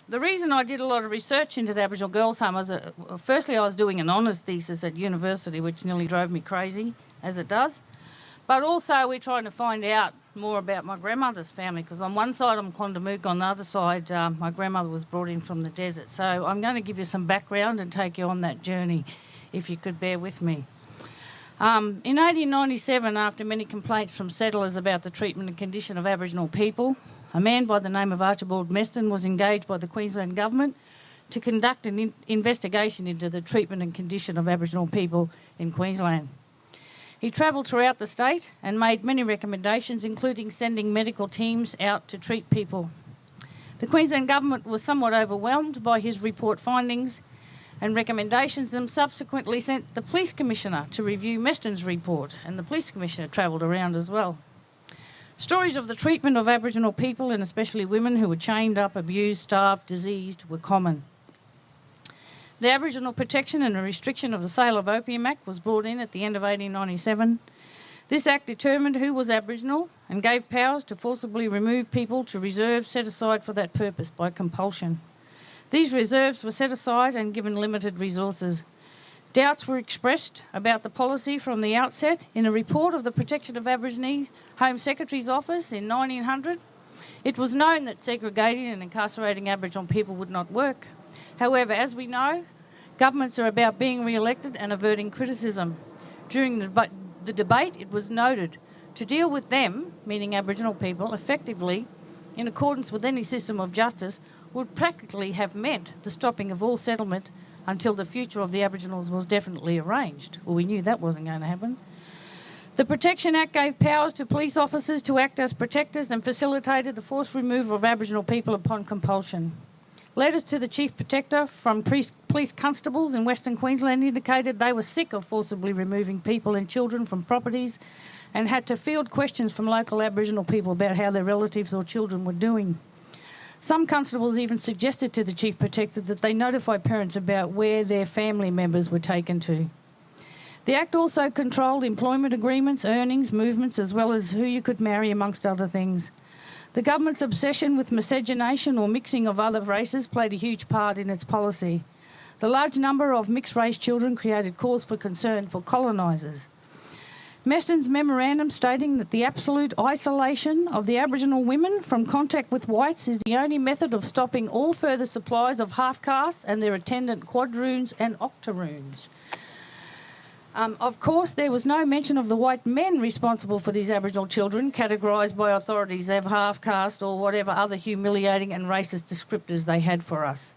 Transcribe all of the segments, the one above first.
The reason I did a lot of research into the Aboriginal Girls' Home was, firstly, I was doing an honours thesis at university, which nearly drove me crazy, as it does. But also we're trying to find out more about my grandmother's family, because on one side I'm Kondamook, on the other side my grandmother was brought in from the desert. So I'm going to give you some background and take you on that journey, if you could bear with me. In 1897, after many complaints from settlers about the treatment and condition of Aboriginal people, a man by the name of Archibald Meston was engaged by the Queensland Government to conduct an investigation into the treatment and condition of Aboriginal people in Queensland. He travelled throughout the state and made many recommendations, including sending medical teams out to treat people. The Queensland Government was somewhat overwhelmed by his report findings and recommendations, and subsequently sent the Police Commissioner to review Meston's report, and the Police Commissioner travelled around as well. Stories of the treatment of Aboriginal people, and especially women who were chained up, abused, starved, diseased, were common. The Aboriginal Protection and Restriction of the Sale of Opium Act was brought in at the end of 1897. This act determined who was Aboriginal and gave powers to forcibly remove people to reserves set aside for that purpose by compulsion. These reserves were set aside and given limited resources. Doubts were expressed about the policy from the outset. In a report of the Protection of Aborigines Home Secretary's Office in 1900, it was known that segregating and incarcerating Aboriginal people would not work. However, as we know, governments are about being re-elected and averting criticism. During the debate, it was noted to deal with them, meaning Aboriginal people, effectively, in accordance with any system of justice, would practically have meant the stopping of all settlement until the future of the Aboriginals was definitely arranged. Well, we knew that wasn't going to happen. The Protection Act gave powers to police officers to act as protectors and facilitated the forced removal of Aboriginal people upon compulsion. Letters to the Chief Protector from police constables in Western Queensland indicated they were sick of forcibly removing people and children from properties and had to field questions from local Aboriginal people about how their relatives or children were doing. Some constables even suggested to the Chief Protector that they notify parents about where their family members were taken to. The Act also controlled employment agreements, earnings, movements, as well as who you could marry, amongst other things. The government's obsession with miscegenation or mixing of other races played a huge part in its policy. The large number of mixed-race children created cause for concern for colonisers. Meston's memorandum stating that the absolute isolation of the Aboriginal women from contact with whites is the only method of stopping all further supplies of half-castes and their attendant quadroons and octoroons. Of course, there was no mention of the white men responsible for these Aboriginal children, categorised by authorities as half-caste or whatever other humiliating and racist descriptors they had for us.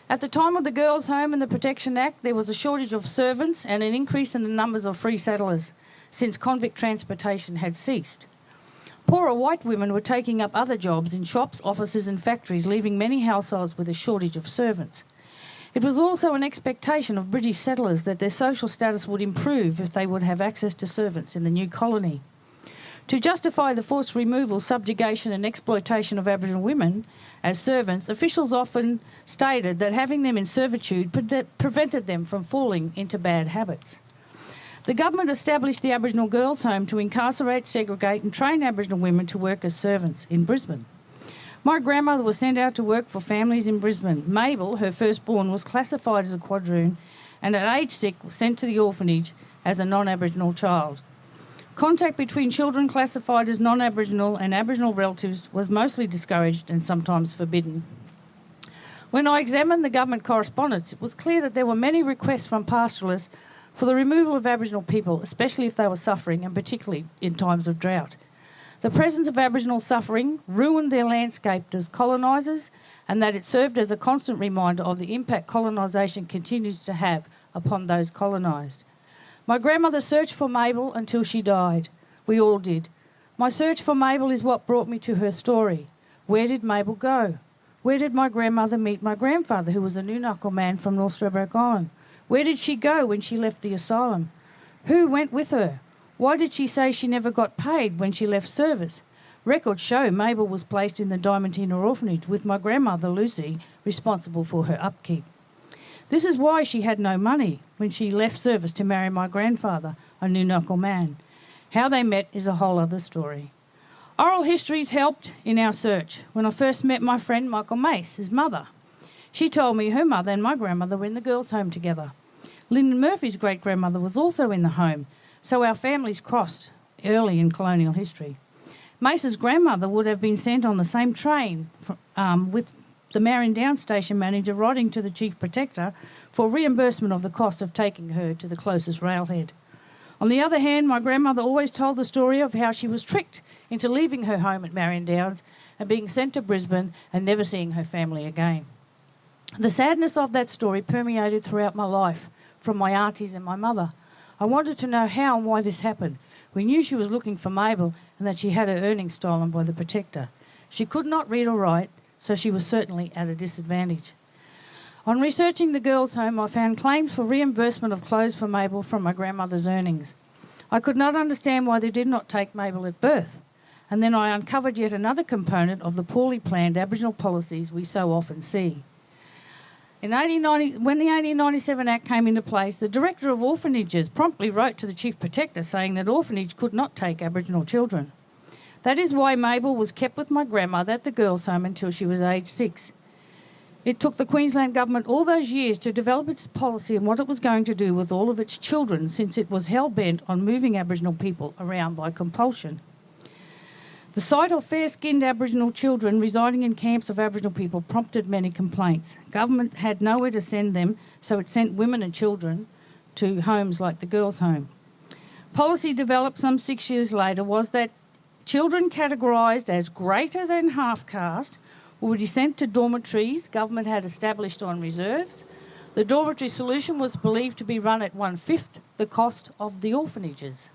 At the time of the Girls' Home and the Protection Act, there was a shortage of servants and an increase in the numbers of free settlers, since convict transportation had ceased. Poorer white women were taking up other jobs in shops, offices and factories, leaving many households with a shortage of servants. It was also an expectation of British settlers that their social status would improve if they would have access to servants in the new colony. To justify the forced removal, subjugation and exploitation of Aboriginal women as servants, officials often stated that having them in servitude prevented them from falling into bad habits. The government established the Aboriginal Girls' Home to incarcerate, segregate and train Aboriginal women to work as servants in Brisbane. My grandmother was sent out to work for families in Brisbane. Mabel, her firstborn, was classified as a quadroon and at age 6 was sent to the orphanage as a non-Aboriginal child. Contact between children classified as non-Aboriginal and Aboriginal relatives was mostly discouraged and sometimes forbidden. When I examined the government correspondence, it was clear that there were many requests from pastoralists for the removal of Aboriginal people, especially if they were suffering and particularly in times of drought. The presence of Aboriginal suffering ruined their landscape as colonisers, and that it served as a constant reminder of the impact colonisation continues to have upon those colonised. My grandmother searched for Mabel until she died. We all did. My search for Mabel is what brought me to her story. Where did Mabel go? Where did my grandmother meet my grandfather, who was a New-Knuckle man from North Stradbroke Island? Where did she go when she left the asylum? Who went with her? Why did she say she never got paid when she left service? Records show Mabel was placed in the Diamantina orphanage with my grandmother Lucy responsible for her upkeep. This is why she had no money when she left service to marry my grandfather, a New-Knuckle man. How they met is a whole other story. Oral histories helped in our search. When I first met my friend Michael Mace, his mother, she told me her mother and my grandmother were in the girls' home together. Lyndon Murphy's great-grandmother was also in the home, so our families crossed early in colonial history. Mace's grandmother would have been sent on the same train with the Marion Downs station manager writing to the Chief Protector for reimbursement of the cost of taking her to the closest railhead. On the other hand, my grandmother always told the story of how she was tricked into leaving her home at Marion Downs and being sent to Brisbane and never seeing her family again. The sadness of that story permeated throughout my life, from my aunties and my mother. I wanted to know how and why this happened. We knew she was looking for Mabel and that she had her earnings stolen by the Protector. She could not read or write, so she was certainly at a disadvantage. On researching the girls' home, I found claims for reimbursement of clothes for Mabel from my grandmother's earnings. I could not understand why they did not take Mabel at birth, and then I uncovered yet another component of the poorly planned Aboriginal policies we so often see. When the 1897 Act came into place, the Director of Orphanages promptly wrote to the Chief Protector saying that orphanage could not take Aboriginal children. That is why Mabel was kept with my grandmother at the girls' home until she was aged 6. It took the Queensland Government all those years to develop its policy and what it was going to do with all of its children, since it was hell-bent on moving Aboriginal people around by compulsion. The sight of fair-skinned Aboriginal children residing in camps of Aboriginal people prompted many complaints. Government had nowhere to send them, so it sent women and children to homes like the girls' home. Policy developed some 6 years later was that children categorised as greater than half-caste would be sent to dormitories government had established on reserves. The dormitory solution was believed to be run at 1/5 the cost of the orphanages.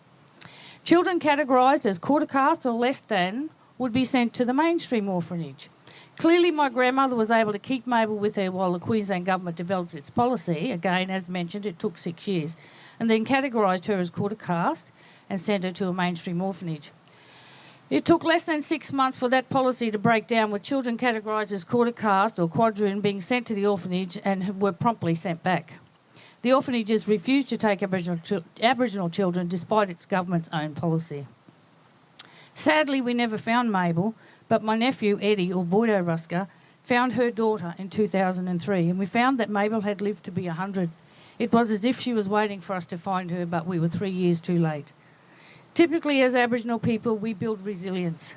Children categorised as quarter caste or less than would be sent to the mainstream orphanage. Clearly, my grandmother was able to keep Mabel with her while the Queensland Government developed its policy. Again, as mentioned, it took 6 years, and then categorised her as quarter caste and sent her to a mainstream orphanage. It took less than 6 months for that policy to break down, with children categorised as quarter caste or quadroon being sent to the orphanage and were promptly sent back. The orphanages refused to take Aboriginal children despite its government's own policy. Sadly, we never found Mabel, but my nephew, Eddie, or Boydo Rusker, found her daughter in 2003, and we found that Mabel had lived to be 100. It was as if she was waiting for us to find her, but we were 3 years too late. Typically, as Aboriginal people, we build resilience.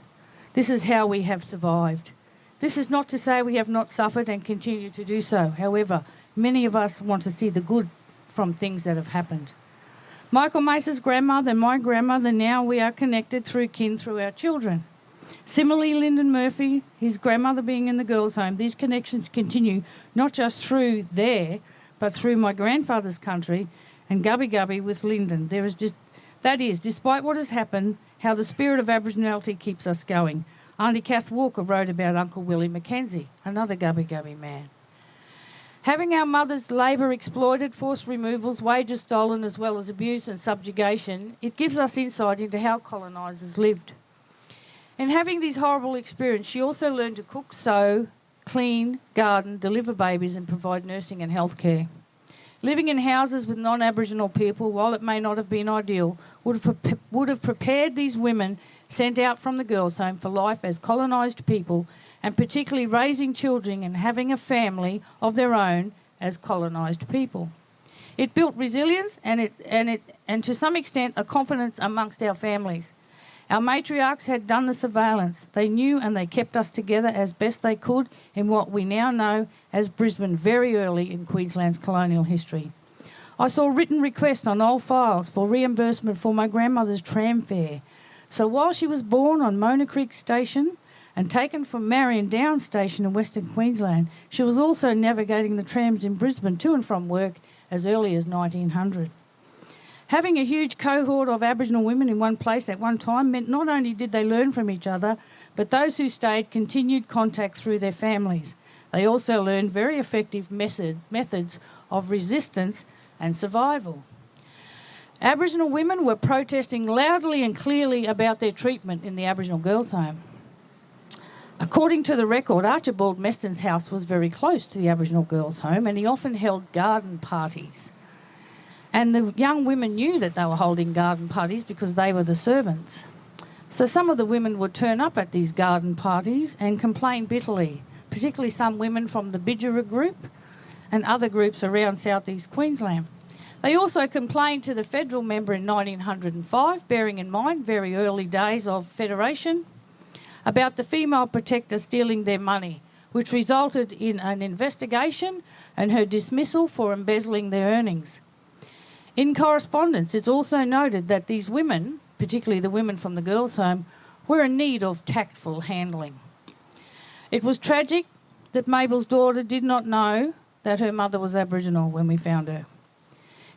This is how we have survived. This is not to say we have not suffered and continue to do so. However, many of us want to see the good from things that have happened. Michael Mace's grandmother and my grandmother, now we are connected through kin through our children. Similarly, Lyndon Murphy, his grandmother being in the girls' home, these connections continue not just through there, but through my grandfather's country and Gubby Gubby with Lyndon. That is, despite what has happened, how the spirit of Aboriginality keeps us going. Auntie Kath Walker wrote about Uncle Willie Mackenzie, another Gubby Gubby man. Having our mothers' labour exploited, forced removals, wages stolen, as well as abuse and subjugation, it gives us insight into how colonisers lived. In having these horrible experiences, she also learned to cook, sew, clean, garden, deliver babies and provide nursing and health care. Living in houses with non-Aboriginal people, while it may not have been ideal, would have prepared these women sent out from the girls' home for life as colonised people, and particularly raising children and having a family of their own as colonised people. It built resilience and to some extent a confidence amongst our families. Our matriarchs had done the surveillance. They knew and they kept us together as best they could in what we now know as Brisbane very early in Queensland's colonial history. I saw written requests on old files for reimbursement for my grandmother's tram fare. So while she was born on Mona Creek Station and taken from Marion Downs Station in Western Queensland, she was also navigating the trams in Brisbane to and from work as early as 1900. Having a huge cohort of Aboriginal women in one place at one time meant not only did they learn from each other, but those who stayed continued contact through their families. They also learned very effective methods of resistance and survival. Aboriginal women were protesting loudly and clearly about their treatment in the Aboriginal girls' home. According to the record, Archibald Meston's house was very close to the Aboriginal girls' home, and he often held garden parties. And the young women knew that they were holding garden parties because they were the servants. So some of the women would turn up at these garden parties and complain bitterly, particularly some women from the Bidgera group and other groups around southeast Queensland. They also complained to the federal member in 1905, bearing in mind very early days of Federation, about the female protector stealing their money, which resulted in an investigation and her dismissal for embezzling their earnings. In correspondence, it's also noted that these women, particularly the women from the girls' home, were in need of tactful handling. It was tragic that Mabel's daughter did not know that her mother was Aboriginal when we found her.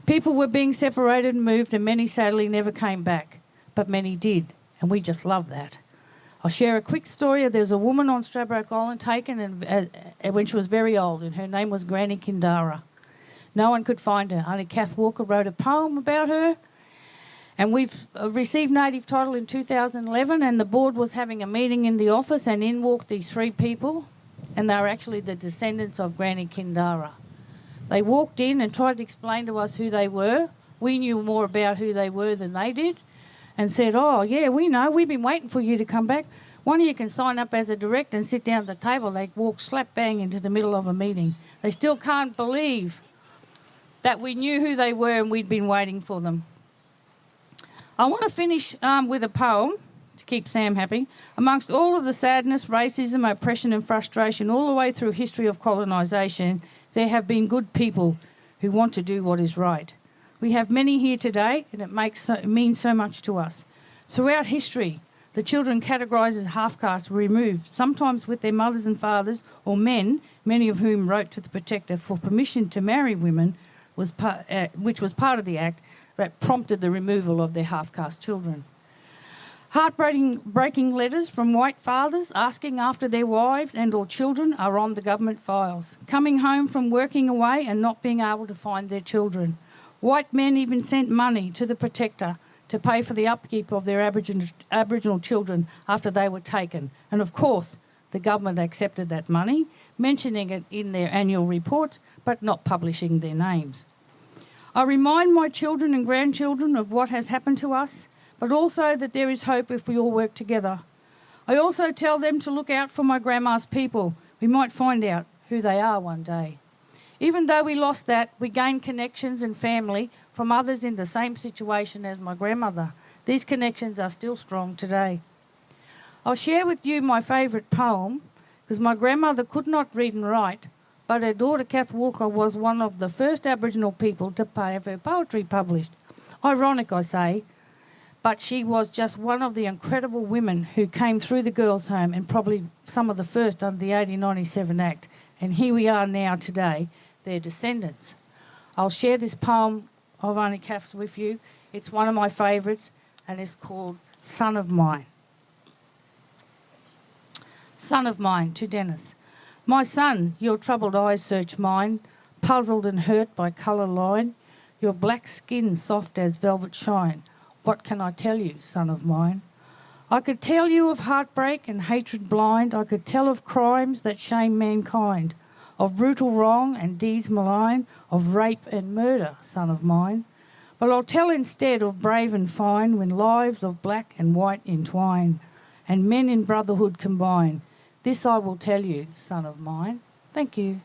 People were being separated and moved, and many sadly never came back, but many did, and we just love that. I'll share a quick story. There's a woman on Stradbroke Island taken when she was very old, and her name was Granny Kindara. No one could find her. Only Kath Walker wrote a poem about her, and we've received native title in 2011, and the board was having a meeting in the office, and in walked these three people, and they were actually the descendants of Granny Kindara. They walked in and tried to explain to us who they were. We knew more about who they were than they did, and said, "Oh, yeah, we know. We've been waiting for you to come back. One of you can sign up as a director and sit down at the table." They walked slap bang into the middle of a meeting. They still can't believe that we knew who they were and we'd been waiting for them. I want to finish with a poem to keep Sam happy. Amongst all of the sadness, racism, oppression and frustration all the way through history of colonisation, there have been good people who want to do what is right. We have many here today, and it means so much to us. Throughout history, the children categorised as half-caste were removed, sometimes with their mothers and fathers or men, many of whom wrote to the Protector for permission to marry women, which was part of the Act that prompted the removal of their half-caste children. Heartbreaking letters from white fathers asking after their wives and or children are on the government files, coming home from working away and not being able to find their children. White men even sent money to the Protector to pay for the upkeep of their Aboriginal children after they were taken. And of course, the government accepted that money, mentioning it in their annual reports, but not publishing their names. I remind my children and grandchildren of what has happened to us, but also that there is hope if we all work together. I also tell them to look out for my grandma's people. We might find out who they are one day. Even though we lost that, we gained connections and family from others in the same situation as my grandmother. These connections are still strong today. I'll share with you my favourite poem, because my grandmother could not read and write, but her daughter Kath Walker was one of the first Aboriginal people to have her poetry published. Ironic, I say, but she was just one of the incredible women who came through the girls' home, and probably some of the first under the 1897 Act. And here we are now today, their descendants. I'll share this poem of Auntie Kath's with you. It's one of my favourites, and it's called Son of Mine. Son of mine, to Dennis. My son, your troubled eyes search mine, puzzled and hurt by colour line, your black skin soft as velvet shine. What can I tell you, son of mine? I could tell you of heartbreak and hatred blind. I could tell of crimes that shame mankind, of brutal wrong and deeds malign, of rape and murder, son of mine. But I'll tell instead of brave and fine, when lives of black and white entwine, and men in brotherhood combine. This I will tell you, son of mine. Thank you.